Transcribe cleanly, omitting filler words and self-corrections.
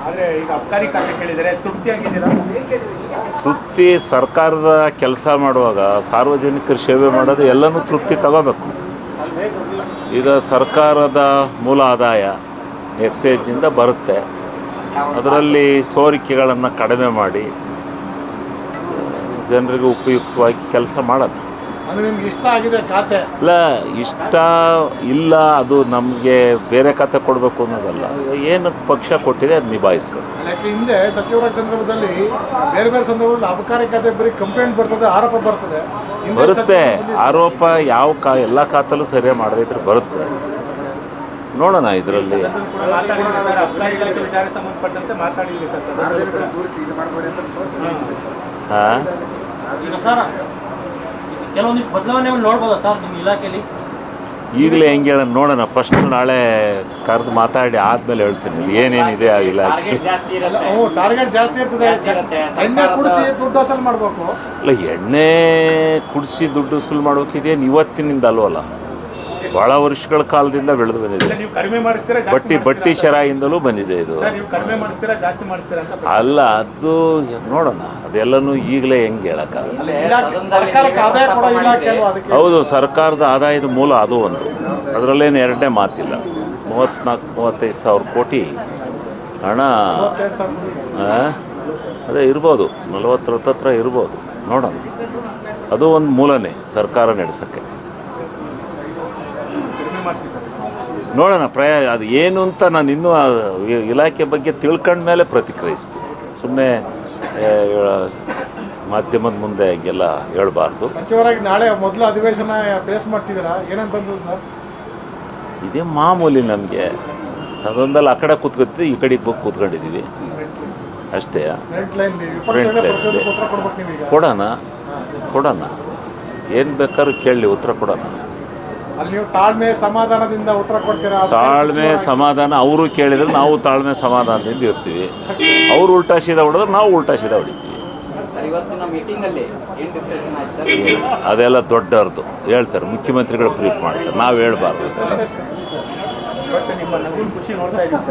ಆದರೆ ಈಗ ಅಬಕಾರಿ ಖಾತೆ ಕೇಳಿದರೆ ತೃಪ್ತಿಯಾಗಿದ್ದೀರಾ? ತೃಪ್ತಿ ಸರ್ಕಾರದ ಕೆಲಸ ಮಾಡುವಾಗ ಸಾರ್ವಜನಿಕರ ಸೇವೆ ಮಾಡೋದು ಎಲ್ಲನೂ ತೃಪ್ತಿ ತಗೋಬೇಕು. ಈಗ ಸರ್ಕಾರದ ಮೂಲ ಆದಾಯ ಎಕ್ಸೈಜ್ನಿಂದ ಬರುತ್ತೆ, ಅದರಲ್ಲಿ ಸೋರಿಕೆಗಳನ್ನು ಕಡಿಮೆ ಮಾಡಿ ಜನರಿಗೆ ಉಪಯುಕ್ತವಾಗಿ ಕೆಲಸ ಮಾಡೋದು. ನಿಮ್ಗೆ ಇಷ್ಟ ಆಗಿದೆ ಖಾತೆ? ಇಲ್ಲ, ಇಷ್ಟ ಇಲ್ಲ, ಅದು ನಮಗೆ ಬೇರೆ ಖಾತೆ ಕೊಡಬೇಕು ಅನ್ನೋದಲ್ಲ. ಏನು ಪಕ್ಷ ಕೊಟ್ಟಿದೆ ಅದು ನಿಭಾಯಿಸಬೇಕು. ಹಿಂದೆ ಸಚಿವರ ಸಂದರ್ಭದಲ್ಲಿ ಬೇರೆ ಬೇರೆ ಸಂದರ್ಭದಲ್ಲಿ ಅಬಕಾರಿ ಖಾತೆ ಬರೀ ಕಂಪ್ಲೇಂಟ್ ಬರ್ತದೆ, ಆರೋಪ ಬರ್ತದೆ. ಬರುತ್ತೆ ಆರೋಪ, ಯಾವ ಎಲ್ಲ ಖಾತೆಲ್ಲೂ ಸರಿಯಾಗಿ ಮಾಡದೇ ಇದ್ರೆ ಬರುತ್ತೆ. ನೋಡೋಣ ಇದರಲ್ಲಿ. ಹಾಂ, ಕೆಲವೊಂದಿಷ್ಟು ಬದಲಾವಣೆಗಳು ನೋಡ್ಬೋದಾ ಸರ್ ನಿಮ್ಮ ಇಲಾಖೆಯಲ್ಲಿ? ಈಗಲೇ ಹೆಂಗೆ ಹೇಳೋಣ, ನೋಡೋಣ. ಫಸ್ಟ್ ನಾಳೆ ಕರೆದು ಮಾತಾಡಿ ಆದಮೇಲೆ ಹೇಳ್ತೀನಿ ಏನೇನಿದೆ ಆ ಇಲಾಖೆ. ಟಾರ್ಗೆಟ್ ಜಾಸ್ತಿ ಇರ್ತದೆ, ಎಣ್ಣೆ ಕುಡಿಸಿ ದುಡ್ಡು ವಸೂಲು ಮಾಡಬೇಕು. ಇಲ್ಲ, ಎಣ್ಣೆ ಕುಡಿಸಿ ದುಡ್ಡು ವಸೂಲು ಮಾಡೋಕ್ಕಿದೇನು ಇವತ್ತಿನಿಂದ ಅಲ್ವಲ್ಲ, ಭಾಳ ವರ್ಷಗಳ ಕಾಲದಿಂದ ಬೆಳೆದು ಬಂದಿದೆ. ಬಟ್ಟಿ ಶರಾಯಿಂದಲೂ ಬಂದಿದೆ ಇದು. ಅಲ್ಲ, ಅದು ನೋಡೋಣ, ಅದೆಲ್ಲನೂ ಈಗಲೇ ಹೆಂಗೆ ಹೇಳೋಕ್ಕಾಗಲ್ಲ. ಹೌದು, ಸರ್ಕಾರದ ಆದಾಯದ ಮೂಲ ಅದು ಒಂದು, ಅದರಲ್ಲೇನು ಎರಡನೇ ಮಾತಿಲ್ಲ. 34-35 ಸಾವಿರ ಕೋಟಿ ಹಣ ಅದೇ ಇರ್ಬೋದು, 40 ಹತ್ರ ಇರ್ಬೋದು. ನೋಡೋಣ, ಅದು ಒಂದು ಮೂಲನೇ ಸರ್ಕಾರ ನಡೆಸೋಕ್ಕೆ. ನೋಡೋಣ ಅದು ಏನು ಅಂತ ನಾನು ಇನ್ನೂ ಇಲಾಖೆ ಬಗ್ಗೆ ತಿಳ್ಕೊಂಡ ಮೇಲೆ ಪ್ರತಿಕ್ರಿಯಿಸ್ತೀನಿ. ಸುಮ್ಮನೆ ಮಾಧ್ಯಮದ ಮುಂದೆ ಹೀಗೆಲ್ಲ ಹೇಳಬಾರ್ದು. ಸಚಿವರಾಗಿ ನಾಳೆ ಮೊದಲ ಅಧಿವೇಶನ ಫೇಸ್ ಮಾಡ್ತಿದ್ದೀರಾ, ಏನಂತಂದ್ರೆ ಸರ್? ಇದೇ ಮಾಮೂಲಿ. ನಮಗೆ ಸದನದಲ್ಲಿ ಆ ಕಡೆ ಕೂತ್ಕೊತೀವಿ, ಈ ಕಡೆಗೆ ಹೋಗಿ ಕೂತ್ಕೊಂಡಿದ್ದೀವಿ ಅಷ್ಟೇ. ಕೊಡೋಣ ಏನು ಬೇಕಾದ್ರೂ ಕೇಳಲಿ, ಉತ್ತರ ಕೊಡೋಣ. ತಾಳ್ಮೆ ಸಮಾಧಾನದಿಂದ ಉತ್ತರ ಕೊಡ್ತೀರಾ? ತಾಳ್ಮೆ ಸಮಾಧಾನ ಅವರು ಕೇಳಿದ್ರೆ ನಾವು ತಾಳ್ಮೆ ಸಮಾಧಾನದಿಂದ ಇರ್ತೀವಿ. ಅವ್ರು ಉಲ್ಟಾ ಸೀದಾ ಹೊಡೆದ್ರೆ ನಾವು ಉಲ್ಟಾ ಸೀದಾ ಹೊಡಿತೀವಿ. ಅದೆಲ್ಲ ದೊಡ್ಡವ್ರದ್ದು ಹೇಳ್ತಾರೆ, ಮುಖ್ಯಮಂತ್ರಿಗಳು ಬ್ರೀಫ್ ಮಾಡ್ತಾರೆ, ನಾವು ಹೇಳ್ಬಾರ್ದು. ನಿಮ್ಮ ನಗುನ್ ಖುಷಿ ನೋಡ್ತಾ ಇದ್ದೀವಿ.